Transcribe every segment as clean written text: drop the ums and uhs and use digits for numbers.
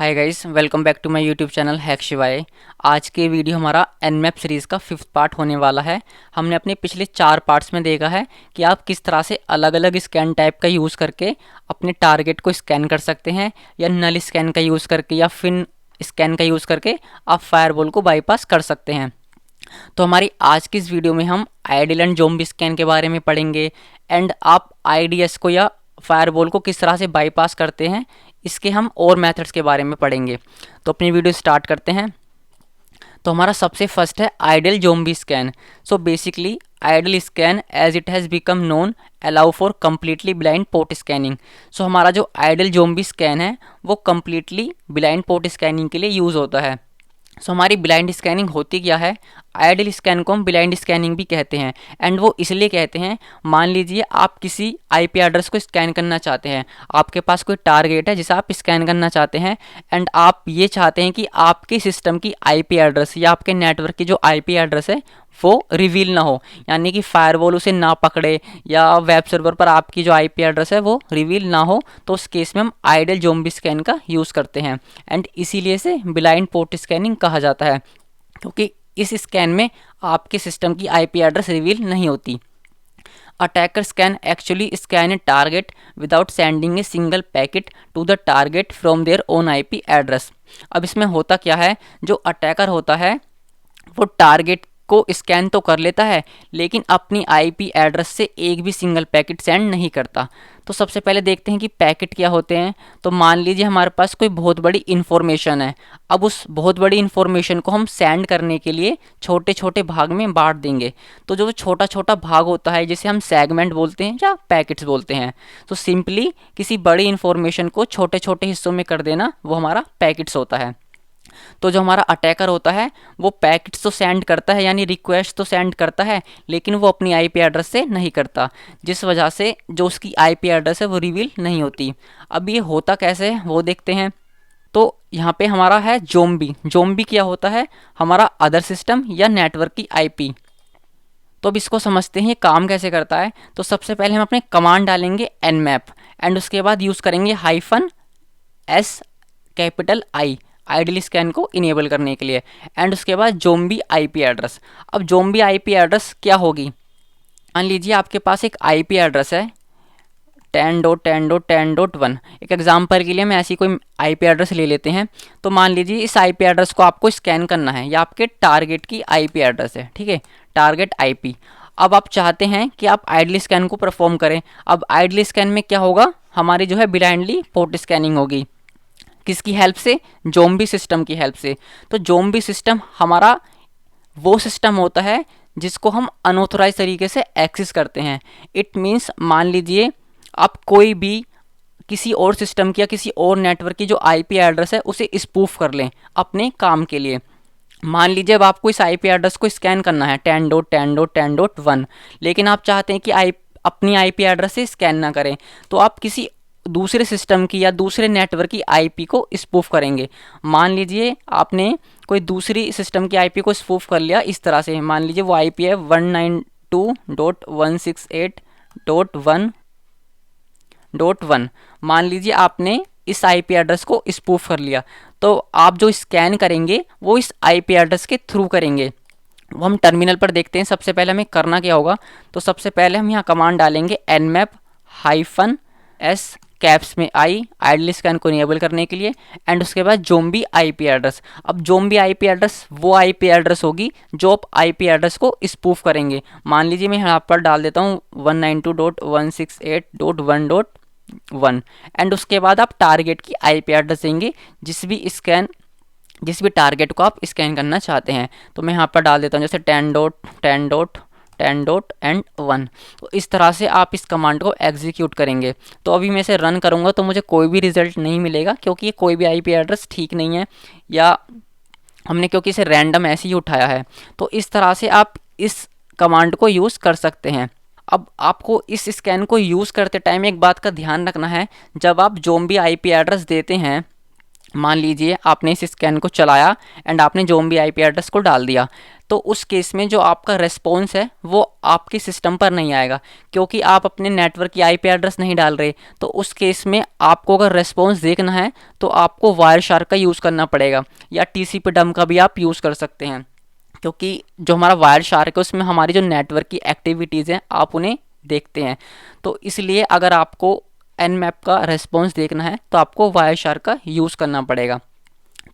Hi guys, welcome back to my YouTube channel hack Shivay. आज के video हमारा Nmap series का 5th पार्ट होने वाला है। हमने अपने पिछले 4 पार्ट्स में देखा है कि आप किस तरह से अलग अलग स्कैन टाइप का यूज़ करके अपने टारगेट को स्कैन कर सकते हैं, या नल स्कैन का यूज़ करके या फिन स्कैन का यूज़ करके आप फायरवॉल को बाईपास कर सकते हैं। तो हमारी आज की इस वीडियो में हम आइडियल एंड ज़ॉम्बी स्कैन के बारे में पढ़ेंगे, एंड आप आईडीएस को या फायरवॉल को किस तरह से बाईपास करते हैं, इसके हम और मेथड्स के बारे में पढ़ेंगे। तो अपनी वीडियो स्टार्ट करते हैं। तो हमारा सबसे फर्स्ट है ideal zombie scan. So basically ideal scan as it has become known allow for completely blind port scanning. So हमारा जो आइडियल ज़ॉम्बी स्कैन है वो कम्प्लीटली ब्लाइंड पोर्ट स्कैनिंग के लिए यूज़ होता है। सो हमारी ब्लाइंड स्कैनिंग होती क्या है? आइडियल स्कैन को हम ब्लाइंड स्कैनिंग भी कहते हैं, एंड वो इसलिए कहते हैं, मान लीजिए आप किसी आईपी एड्रेस को स्कैन करना चाहते हैं, आपके पास कोई टारगेट है जिसे आप स्कैन करना चाहते हैं, एंड आप ये चाहते हैं कि आपके सिस्टम की आईपी एड्रेस या आपके नेटवर्क की जो आईपी एड्रेस है वो रिवील ना हो, यानी कि फायरवॉल उसे ना पकड़े या वेब सर्वर पर आपकी जो आईपी एड्रेस है वो रिवील ना हो। तो उस केस में हम आइडियल ज़ॉम्बी स्कैन का यूज़ करते हैं, एंड इसीलिए से ब्लाइंड पोर्ट स्कैनिंग कहा जाता है, क्योंकि इस स्कैन में आपके सिस्टम की आईपी एड्रेस रिवील नहीं होती। Attackers can actually scan a target without sending a single packet to the target from their own IP address। अब इसमें होता क्या है, जो अटैकर होता है वो टारगेट को स्कैन तो कर लेता है, लेकिन अपनी आईपी एड्रेस से एक भी सिंगल पैकेट सेंड नहीं करता। तो सबसे पहले देखते हैं कि पैकेट क्या होते हैं। तो मान लीजिए हमारे पास कोई बहुत बड़ी इन्फॉर्मेशन है। अब उस बहुत बड़ी इन्फॉर्मेशन को हम सेंड करने के लिए छोटे छोटे भाग में बांट देंगे। तो जो छोटा छोटा भाग होता है जिसे हम सेगमेंट बोलते हैं या पैकेट्स बोलते हैं, तो सिंपली किसी बड़ी इन्फॉर्मेशन को छोटे छोटे हिस्सों में कर देना वो हमारा पैकेट्स होता है। तो जो हमारा अटैकर होता है वो पैकेट्स तो सेंड करता है, यानी रिक्वेस्ट तो सेंड करता है, लेकिन वो अपनी आईपी एड्रेस से नहीं करता, जिस वजह से जो उसकी आईपी एड्रेस है वो रिवील नहीं होती। अब ये होता कैसे है वो देखते हैं। तो यहाँ पे हमारा है ज़ॉम्बी। ज़ॉम्बी क्या होता है? हमारा अदर सिस्टम या नेटवर्क की आईपी। तो अब इसको समझते हैं ये काम कैसे करता है। तो सबसे पहले हम अपने कमांड डालेंगे nmap, एंड उसके बाद यूज़ करेंगे -s capital I ideal scan को इनेबल करने के लिए, एंड उसके बाद ज़ॉम्बी आईपी एड्रेस। अब ज़ॉम्बी आईपी एड्रेस क्या होगी? मान लीजिए आपके पास एक आईपी एड्रेस है 10.10.10.1। एक एग्जांपल के लिए मैं ऐसी कोई आईपी एड्रेस ले लेते हैं। तो मान लीजिए इस आईपी एड्रेस को आपको स्कैन करना है, या आपके टारगेट की आईपी एड्रेस है, ठीक है, टारगेट आईपी। अब आप चाहते हैं कि आप आइडियल स्कैन को परफॉर्म करें। अब आइडियल स्कैन में क्या होगा, हमारी जो है ब्लाइंडली पोर्ट स्कैनिंग होगी। किसकी हेल्प से? ज़ॉम्बी सिस्टम की हेल्प से। तो ज़ॉम्बी सिस्टम हमारा वो सिस्टम होता है जिसको हम अनऑथोराइज तरीके से एक्सेस करते हैं। इट मीन्स मान लीजिए आप कोई भी किसी और सिस्टम की या किसी और नेटवर्क की जो आईपी एड्रेस है उसे स्पूफ कर लें अपने काम के लिए। मान लीजिए अब आपको इस आईपी एड्रेस को स्कैन करना है 10.10.10.1, लेकिन आप चाहते हैं कि अपनी आईपी एड्रेस से स्कैन ना करें, तो आप किसी दूसरे सिस्टम की या दूसरे नेटवर्क की आईपी को स्पूफ करेंगे। मान लीजिए आपने कोई दूसरी सिस्टम की आईपी को स्पूफ कर लिया इस तरह से। मान लीजिए वो आईपी है 192.168.1.1। मान लीजिए आपने इस आईपी एड्रेस को स्पूफ कर लिया, तो आप जो स्कैन करेंगे वो इस आईपी एड्रेस के थ्रू करेंगे। वो हम टर्मिनल पर देखते हैं। सबसे पहले हमें करना क्या होगा, तो सबसे पहले हम यहाँ कमांड डालेंगे nmap -s कैप्स में I आइडियल स्कैन को इनेबल करने के लिए, एंड उसके बाद ज़ॉम्बी आईपी एड्रेस। अब ज़ॉम्बी आईपी एड्रेस वो आईपी एड्रेस होगी जो आप आईपी एड्रेस को स्पूफ करेंगे। मान लीजिए मैं यहाँ पर डाल देता हूँ 192.168.1.1, एंड उसके बाद आप टारगेट की आईपी एड्रेस देंगे जिस भी टारगेट को आप स्कैन करना चाहते हैं। तो मैं यहाँ पर डाल देता हूँ जैसे 10.10.10.1। तो इस तरह से आप इस कमांड को एग्जीक्यूट करेंगे। तो अभी मैं इसे रन करूँगा तो मुझे कोई भी रिजल्ट नहीं मिलेगा, क्योंकि ये कोई भी आईपी एड्रेस ठीक नहीं है, या हमने क्योंकि इसे रैंडम ऐसे ही उठाया है। तो इस तरह से आप इस कमांड को यूज़ कर सकते हैं। अब आपको इस स्कैन को यूज़ करते टाइम एक बात का ध्यान रखना है, जब आप ज़ॉम्बी आईपी एड्रेस देते हैं मान लीजिए आपने इस स्कैन को चलाया एंड आपने ज़ोंबी आईपी एड्रेस को डाल दिया, तो उस केस में जो आपका रेस्पॉन्स है वो आपके सिस्टम पर नहीं आएगा, क्योंकि आप अपने नेटवर्क की आईपी एड्रेस नहीं डाल रहे। तो उस केस में आपको अगर रेस्पॉन्स देखना है तो आपको वायर शार्क का यूज़ करना पड़ेगा, या टीसीपी डंप का भी आप यूज़ कर सकते हैं, क्योंकि जो हमारा वायर शार्क है उसमें हमारी जो नेटवर्क की एक्टिविटीज़ हैं आप उन्हें देखते हैं। तो इसलिए अगर आपको एनमैप का रेस्पॉन्स देखना है तो आपको वायर शार्क का यूज़ करना पड़ेगा।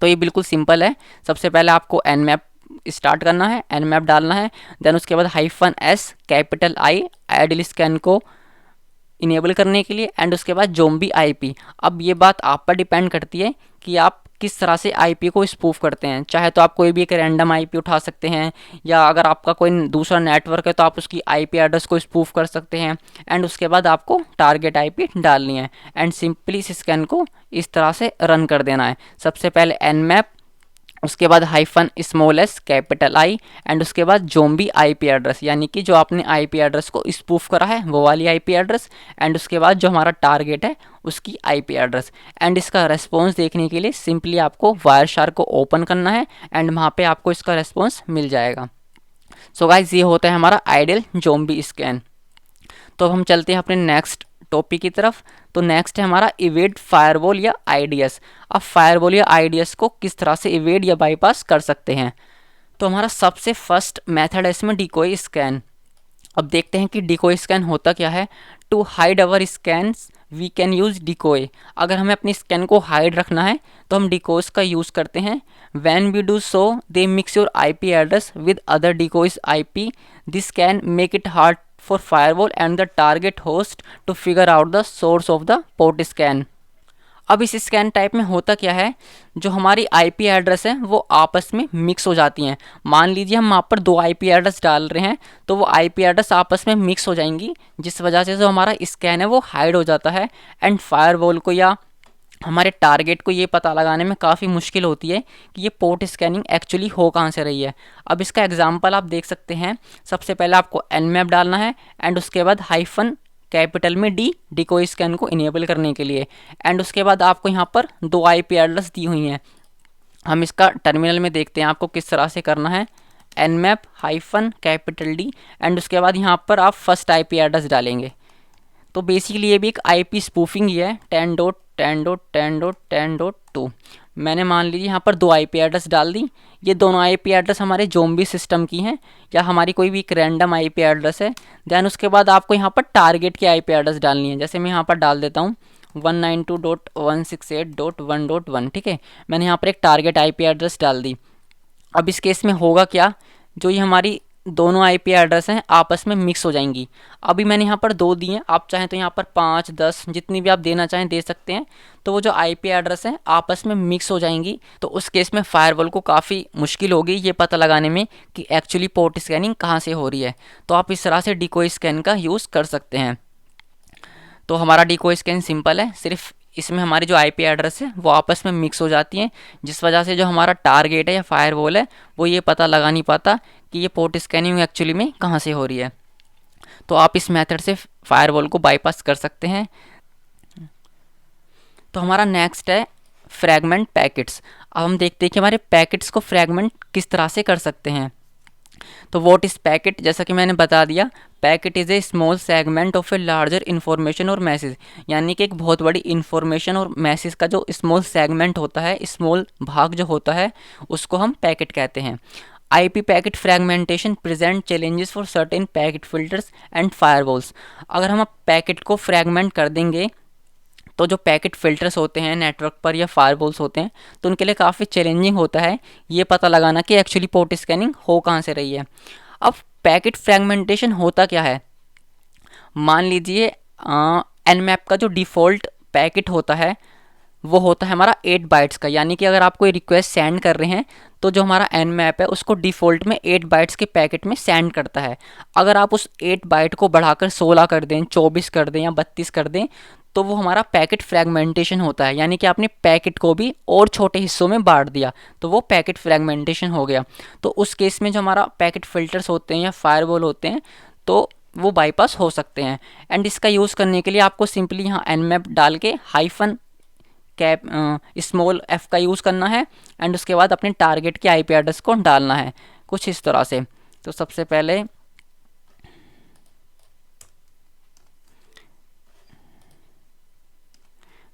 तो ये बिल्कुल सिंपल है। सबसे पहले आपको एनमैप स्टार्ट करना है, एनमैप डालना है, देन उसके बाद -S capital I ideal scan को इनेबल करने के लिए, एंड उसके बाद ज़ोंबी आईपी। अब ये बात आप पर डिपेंड करती है कि आप किस तरह से आईपी को स्पूफ करते हैं। चाहे तो आप कोई भी एक रैंडम आईपी उठा सकते हैं, या अगर आपका कोई दूसरा नेटवर्क है तो आप उसकी आईपी एड्रेस को स्पूफ कर सकते हैं, एंड उसके बाद आपको टारगेट आईपी डालनी है एंड सिंपली इस स्कैन को इस तरह से रन कर देना है। सबसे पहले एनमैप, उसके बाद -S कैपिटल आई, एंड उसके बाद ज़ोंबी आईपी एड्रेस, यानी कि जो आपने आईपी एड्रेस को स्पूफ करा है वो वाली आईपी एड्रेस, एंड उसके बाद जो हमारा टारगेट है उसकी आईपी एड्रेस। एंड इसका रेस्पॉन्स देखने के लिए सिंपली आपको वायर शार्क को ओपन करना है एंड वहाँ पे आपको इसका रेस्पॉन्स मिल जाएगा। सो गाइज, ये होता है हमारा आइडियल ज़ोंबी स्कैन। तो अब हम चलते हैं अपने नेक्स्ट टॉपिक की तरफ। तो नेक्स्ट है हमारा इवेड फायरवॉल या आईडीएस। अब फायरवॉल या आईडीएस को किस तरह से इवेड या बाईपास कर सकते हैं। तो हमारा सबसे फर्स्ट मेथड है इसमें डिकोय स्कैन। अब देखते हैं कि डिकोय स्कैन होता क्या है। To hide our scans we can use decoy. अगर हमें अपनी स्कैन को हाइड रखना है तो हम डिकोयस का यूज़ करते हैं। When we do so they mix your IP address with other decoys IP. This can make it hard for firewall and the target host to figure out the source of the port scan। अब इस scan type में होता क्या है, जो हमारी IP address है वो आपस में मिक्स हो जाती हैं। मान लीजिए हम वहाँ पर 2 आईपी एड्रेस डाल रहे हैं तो वो आईपी एड्रेस आपस में मिक्स हो जाएंगी, जिस वजह से जो हमारा स्कैन है वो हाइड हो जाता है एंड फायरवॉल को या हमारे टारगेट को ये पता लगाने में काफ़ी मुश्किल होती है कि ये पोर्ट स्कैनिंग एक्चुअली हो कहाँ से रही है। अब इसका एग्जांपल आप देख सकते हैं। सबसे पहले आपको एनमैप डालना है एंड उसके बाद कैपिटल में डिकोय स्कैन को इनेबल करने के लिए, एंड उसके बाद आपको यहाँ पर 2 आईपी एड्रेस दी हुई हैं। हम इसका टर्मिनल में देखते हैं आपको किस तरह से करना है। एनमैप कैपिटल D, एंड उसके बाद यहाँ पर आप फर्स्ट आईपी एड्रेस डालेंगे। तो बेसिकली ये भी एक आईपी स्पूफिंग ही है। 10.10.10.10.2। मैंने मान लीजिए यहाँ पर 2 आईपी एड्रेस डाल दी। ये दोनों आईपी एड्रेस हमारे ज़ोंबी सिस्टम की हैं, या हमारी कोई भी एक रैंडम आईपी एड्रेस है। देन उसके बाद आपको यहाँ पर टारगेट की आईपी एड्रेस डालनी है। जैसे मैं यहाँ पर डाल देता हूँ 192.168.1.1। ठीक है, मैंने यहाँ पर एक टारगेट आईपी एड्रेस डाल दी। अब इस केस में होगा क्या, जो ये हमारी दोनों आईपी एड्रेस हैं आपस में मिक्स हो जाएंगी। अभी मैंने यहाँ पर 2 दिए, आप चाहें तो यहाँ पर 5, 10 जितनी भी आप देना चाहें दे सकते हैं। तो वो जो आईपी एड्रेस हैं आपस में मिक्स हो जाएंगी। तो उस केस में फायरवॉल को काफ़ी मुश्किल होगी ये पता लगाने में कि एक्चुअली पोर्ट स्कैनिंग कहाँ से हो रही है। तो आप इस तरह से डिकोय स्कैन का यूज़ कर सकते हैं। तो हमारा डिकोय स्कैन सिंपल है, सिर्फ इसमें हमारी जो आईपी एड्रेस है वो आपस में मिक्स हो जाती हैं, जिस वजह से जो हमारा टारगेट है या फायरवॉल है वो ये पता लगा नहीं पाता कि ये पोर्ट स्कैनिंग एक्चुअली में कहाँ से हो रही है। तो आप इस मेथड से फायरवॉल को बाईपास कर सकते हैं। तो हमारा नेक्स्ट है फ्रैगमेंट पैकेट्स। अब हम देखते हैं कि हमारे पैकेट्स को फ्रैगमेंट किस तरह से कर सकते हैं। तो व्हाट इज़ पैकेट, जैसा कि मैंने बता दिया, packet is a small segment of a larger information और मैसेज। यानी कि एक बहुत बड़ी इन्फॉर्मेशन और मैसेज का जो स्मॉल सेगमेंट होता है, स्मॉल भाग जो होता है, उसको हम पैकेट कहते हैं। IP packet fragmentation present challenges for certain packet filters and firewalls. अगर हम पैकेट को फ्रैगमेंट कर देंगे तो जो पैकेट फ़िल्टर्स होते हैं नेटवर्क पर या फायरवॉल्स होते हैं तो उनके लिए काफ़ी चैलेंजिंग होता है ये पता लगाना कि एक्चुअली पोर्ट स्कैनिंग हो कहाँ से रही है। अब पैकेट फ्रैगमेंटेशन होता क्या है, मान लीजिए एनमैप का जो डिफ़ॉल्ट पैकेट होता है वो होता है हमारा 8 बाइट्स का। यानी कि अगर आप कोई रिक्वेस्ट सेंड कर रहे हैं तो जो हमारा एनमैप है उसको डिफ़ॉल्ट में 8 बाइट्स के पैकेट में सेंड करता है। अगर आप उस 8 बाइट को बढ़ाकर 16 कर दें, 24 कर दें या 32 कर दें तो वो हमारा पैकेट फ्रैगमेंटेशन होता है। यानी कि आपने पैकेट को भी और छोटे हिस्सों में बांट दिया तो वो पैकेट फ्रैगमेंटेशन हो गया। तो उस केस में जो हमारा पैकेट फ़िल्टर्स होते हैं या फायरवॉल होते हैं तो वो बाईपास हो सकते हैं। एंड इसका यूज़ करने के लिए आपको सिंपली यहाँ एनमैप डाल के कैप स्मॉल f का यूज़ करना है एंड उसके बाद अपने टारगेट के IP एड्रेस को डालना है कुछ इस तरह से। तो सबसे पहले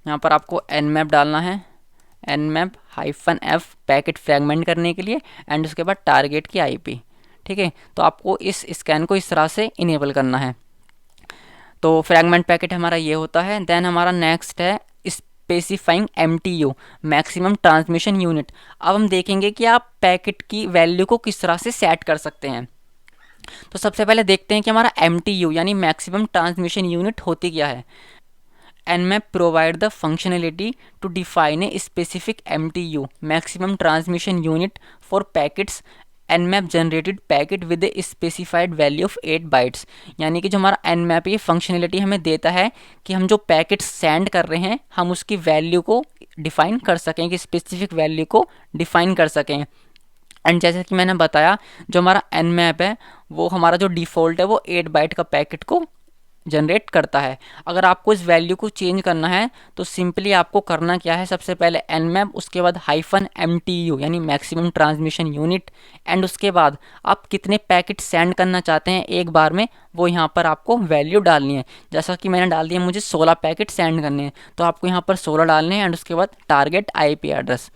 यहाँ पर आपको nmap डालना है, nmap-f पैकेट फ्रैगमेंट करने के लिए एंड उसके बाद टारगेट की IP। ठीक है, तो आपको इस स्कैन को इस तरह से इनेबल करना है। तो फ्रैगमेंट पैकेट हमारा ये होता है। देन हमारा नेक्स्ट है specifying MTU, maximum transmission unit. अब हम देखेंगे कि आप पैकेट की वैल्यू को किस तरह से सेट कर सकते हैं। तो सबसे पहले देखते हैं कि हमारा MTU यानी मैक्सिमम ट्रांसमिशन यूनिट होती क्या है। Nmap provide the functionality to define a specific MTU, maximum transmission unit, for packets Nmap generated packet with a specified value of 8 bytes। यानी कि जो हमारा Nmap ये फंक्शनलिटी हमें देता है कि हम जो पैकेट सेंड कर रहे हैं हम उसकी वैल्यू को डिफाइन कर सकें, कि स्पेसिफिक वैल्यू को डिफाइन कर सकें। एंड जैसे कि मैंने बताया जो हमारा Nmap है वो हमारा जो डिफ़ॉल्ट है वो 8 बाइट का पैकेट को जनरेट करता है। अगर आपको इस वैल्यू को चेंज करना है तो सिंपली आपको करना क्या है, सबसे पहले nmap, उसके बाद -MTU यानी मैक्सिमम ट्रांसमिशन यूनिट, एंड उसके बाद आप कितने पैकेट सेंड करना चाहते हैं एक बार में वो यहाँ पर आपको वैल्यू डालनी है। जैसा कि मैंने डाल दिया, मुझे 16 पैकेट सेंड करने हैं तो आपको यहाँ पर 16 डालने हैं एंड उसके बाद टारगेट IP एड्रेस।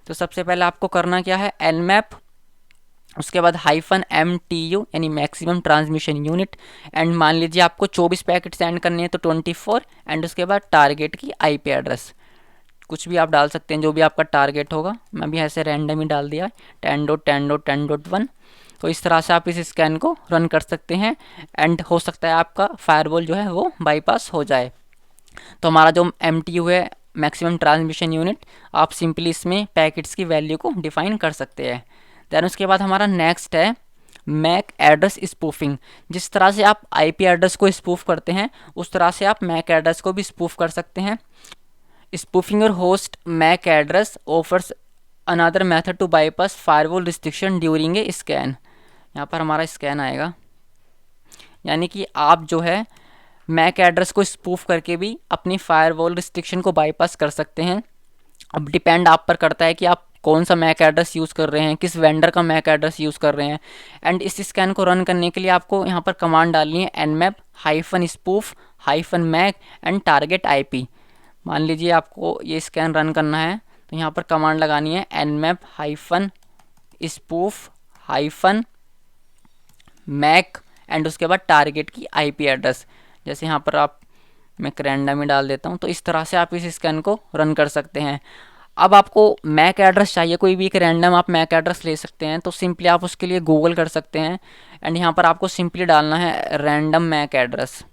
तो सबसे पहले आपको करना क्या है, nmap, उसके बाद -MTU यानी मैक्सिमम ट्रांसमिशन यूनिट, एंड मान लीजिए आपको 24 पैकेट सेंड करने हैं तो 24, एंड उसके बाद टारगेट की IP एड्रेस। कुछ भी आप डाल सकते हैं जो भी आपका टारगेट होगा, मैं भी ऐसे रैंडम ही डाल दिया 10.10.10.1। तो इस तरह से आप इस स्कैन को रन कर सकते हैं एंड हो सकता है आपका फायरवॉल जो है वो बाईपास हो जाए। तो हमारा जो MTU है मैक्सिमम ट्रांसमिशन यूनिट, आप सिंपली इसमें पैकेट्स की वैल्यू को डिफाइन कर सकते हैं। दैन उसके बाद हमारा नेक्स्ट है मैक एड्रेस स्पूफिंग। जिस तरह से आप IP एड्रेस को स्पूफ करते हैं उस तरह से आप मैक एड्रेस को भी स्पूफ कर सकते हैं। Spoofing your host MAC address offers another method to bypass firewall restriction during a scan. यहाँ पर हमारा स्कैन आएगा, यानी कि आप जो है मैक एड्रेस को स्पूफ करके भी अपनी फायरवॉल रिस्ट्रिक्शन को बाईपास कर सकते हैं। अब डिपेंड आप पर करता है कि आप कौन सा मैक एड्रेस यूज़ कर रहे हैं, किस वेंडर का मैक एड्रेस यूज़ कर रहे हैं। एंड इस स्कैन को रन करने के लिए आपको यहाँ पर कमांड डालनी है nmap-spoof-mac एंड टारगेट IP। मान लीजिए आपको ये स्कैन रन करना है तो यहाँ पर कमांड लगानी है nmap-spoof-mac एंड उसके बाद टारगेट की IP एड्रेस। जैसे यहाँ पर आप, मैं रैंडम ही डाल देता हूँ। तो इस तरह से आप इस स्कैन को रन कर सकते हैं। अब आपको मैक एड्रेस चाहिए, कोई भी एक रैंडम आप मैक एड्रेस ले सकते हैं, तो सिंपली आप उसके लिए गूगल कर सकते हैं एंड यहाँ पर आपको सिंपली डालना है रैंडम मैक एड्रेस।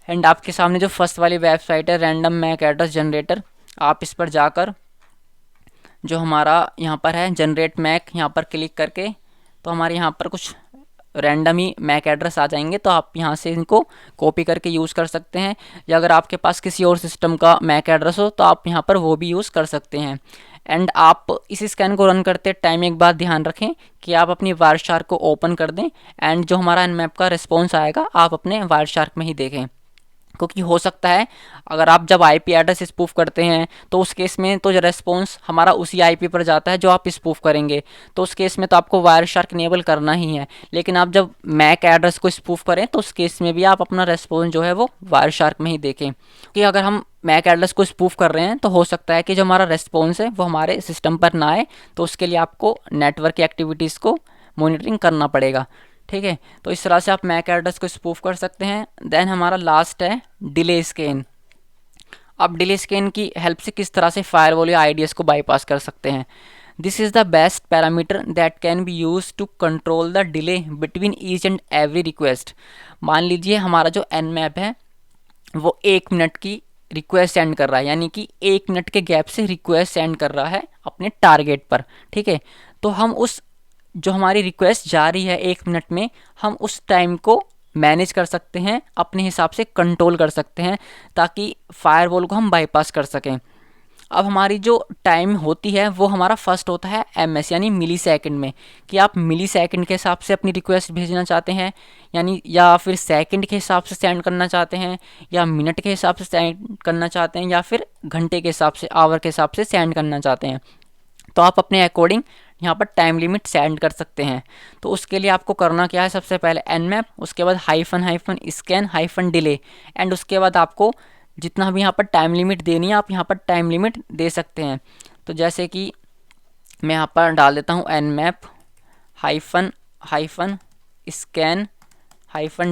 एंड आपके सामने जो फर्स्ट वाली वेबसाइट है रैंडम मैक एड्रेस जनरेटर, आप इस पर जाकर जो हमारा यहाँ पर है जनरेट मैक, यहाँ पर क्लिक करके तो हमारे यहाँ पर कुछ रैंडम ही मैक एड्रेस आ जाएंगे। तो आप यहाँ से इनको कॉपी करके यूज़ कर सकते हैं, या अगर आपके पास किसी और सिस्टम का मैक एड्रेस हो तो आप यहाँ पर वो भी यूज़ कर सकते हैं। एंड आप इस स्कैन को रन करते टाइम एक बात ध्यान रखें कि आप अपनी वायरशार्क को ओपन कर दें एंड जो हमारा nmap का रिस्पॉन्स आएगा आप अपने वायरशार्क में ही देखें, क्योंकि हो सकता है अगर आप जब IP एड्रेस स्पूफ करते हैं तो उस केस में तो जो रेस्पॉन्स हमारा उसी IP पर जाता है जो आप स्पूफ करेंगे, तो उस केस में तो आपको वायरशार्क इनेबल करना ही है। लेकिन आप जब मैक एड्रेस को स्पूफ करें तो उस केस में भी आप अपना रेस्पॉन्स जो है वो वायरशार्क में ही देखें, कि अगर हम मैक एड्रेस को स्पूफ कर रहे हैं तो हो सकता है कि जो हमारा रेस्पॉन्स है वो हमारे सिस्टम पर ना आए, तो उसके लिए आपको नेटवर्क की एक्टिविटीज़ को मॉनिटरिंग करना पड़ेगा। ठीक है, तो इस तरह से आप मैक एड्रेस को स्पूफ कर सकते हैं। देन हमारा लास्ट है डिले स्कैन। अब डिले स्कैन की हेल्प से किस तरह से फायरवॉल या IDS को बाईपास कर सकते हैं। This is the best parameter that can be use to control the delay between each and every request. मान लीजिए हमारा जो nmap है वो 1 मिनट की रिक्वेस्ट सेंड कर रहा है, यानी कि 1 मिनट के गैप से रिक्वेस्ट सेंड कर रहा है अपने टारगेट पर। ठीक है, तो हम उस जो हमारी रिक्वेस्ट जा रही है 1 मिनट में, हम उस टाइम को मैनेज कर सकते हैं, अपने हिसाब से कंट्रोल कर सकते हैं ताकि फायरवॉल को हम बाईपास कर सकें। अब हमारी जो टाइम होती है वो हमारा फर्स्ट होता है ms यानी मिली सेकेंड में, कि आप मिली सेकेंड के हिसाब से अपनी रिक्वेस्ट भेजना चाहते हैं, यानी या फिर सेकंड के हिसाब से सेंड करना चाहते हैं, या मिनट के हिसाब से सेंड करना चाहते हैं, या फिर घंटे के हिसाब से, आवर के हिसाब से सेंड करना चाहते हैं। तो आप अपने अकॉर्डिंग यहाँ पर टाइम लिमिट सेंड कर सकते हैं। तो उसके लिए आपको करना क्या है, सबसे पहले nmap, उसके बाद -scan -delay, एंड उसके बाद आपको जितना भी यहाँ पर टाइम लिमिट देनी है आप यहाँ पर टाइम लिमिट दे सकते हैं। तो जैसे कि मैं यहाँ पर डाल देता हूँ nmap -scan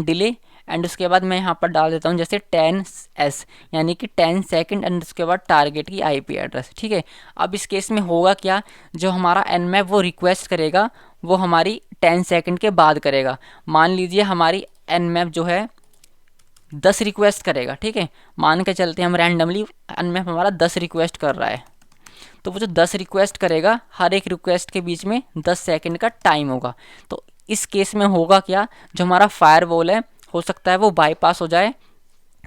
-delay, एंड उसके बाद मैं यहाँ पर डाल देता हूँ जैसे 10s यानी कि 10 सेकंड, एंड उसके बाद टारगेट की IP एड्रेस। ठीक है, अब इस केस में होगा क्या, जो हमारा nmap वो रिक्वेस्ट करेगा वो हमारी 10 सेकंड के बाद करेगा। मान लीजिए हमारी nmap जो है 10 रिक्वेस्ट करेगा। ठीक है, मान के चलते हैं हम रैंडमली nmap हमारा 10 रिक्वेस्ट कर रहा है, तो वो जो 10 रिक्वेस्ट करेगा हर एक रिक्वेस्ट के बीच में 10 सेकंड का टाइम होगा। तो इस केस में होगा क्या, जो हमारा फायरवॉल है हो सकता है वो बाईपास हो जाए,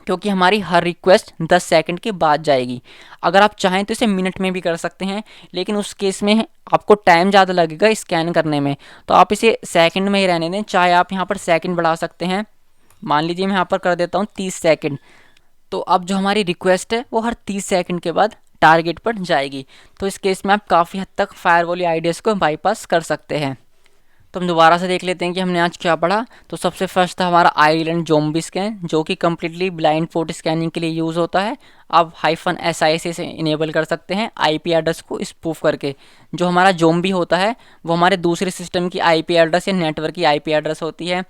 क्योंकि हमारी हर रिक्वेस्ट 10 सेकंड के बाद जाएगी। अगर आप चाहें तो इसे मिनट में भी कर सकते हैं, लेकिन उस केस में आपको टाइम ज़्यादा लगेगा स्कैन करने में, तो आप इसे सेकंड में ही रहने दें। चाहे आप यहाँ पर सेकंड बढ़ा सकते हैं, मान लीजिए मैं यहाँ पर कर देता हूँ 30 सेकंड। तो अब जो हमारी रिक्वेस्ट है वो हर 30 सेकंड के बाद टारगेट पर जाएगी। तो इस केस में आप काफ़ी हद तक फायरवॉल आइडियाज़ को बाईपास कर सकते हैं। तो हम दोबारा से देख लेते हैं कि हमने आज क्या पढ़ा। तो सबसे फर्स्ट था हमारा आइलैंड ज़ॉम्बी स्कैन, जो कि कम्प्लीटली ब्लाइंड पोर्ट स्कैनिंग के लिए यूज़ होता है। आप -SIC से इनेबल कर सकते हैं IP एड्रेस को स्पूफ करके। जो हमारा ज़ॉम्बी होता है वो हमारे दूसरे सिस्टम की IP एड्रेस या नेटवर्क की IP एड्रेस होती है,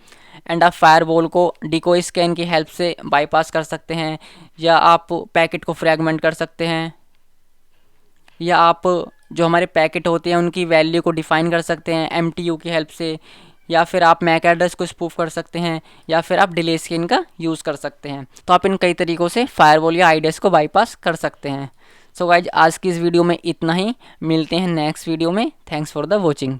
एंड आप फायरवॉल को डिकोय स्कैन की हेल्प से बाईपास कर सकते हैं, या आप पैकेट को फ्रैगमेंट कर सकते हैं, या आप जो हमारे पैकेट होते हैं उनकी वैल्यू को डिफाइन कर सकते हैं MTU की हेल्प से, या फिर आप मैक एड्रेस को स्पूफ कर सकते हैं, या फिर आप डिले स्कैन का यूज़ कर सकते हैं। तो आप इन कई तरीक़ों से फायरवॉल या आईडीएस को बाईपास कर सकते हैं। सो गाइज, आज की इस वीडियो में इतना ही। मिलते हैं नेक्स्ट वीडियो में। Thanks for the watching.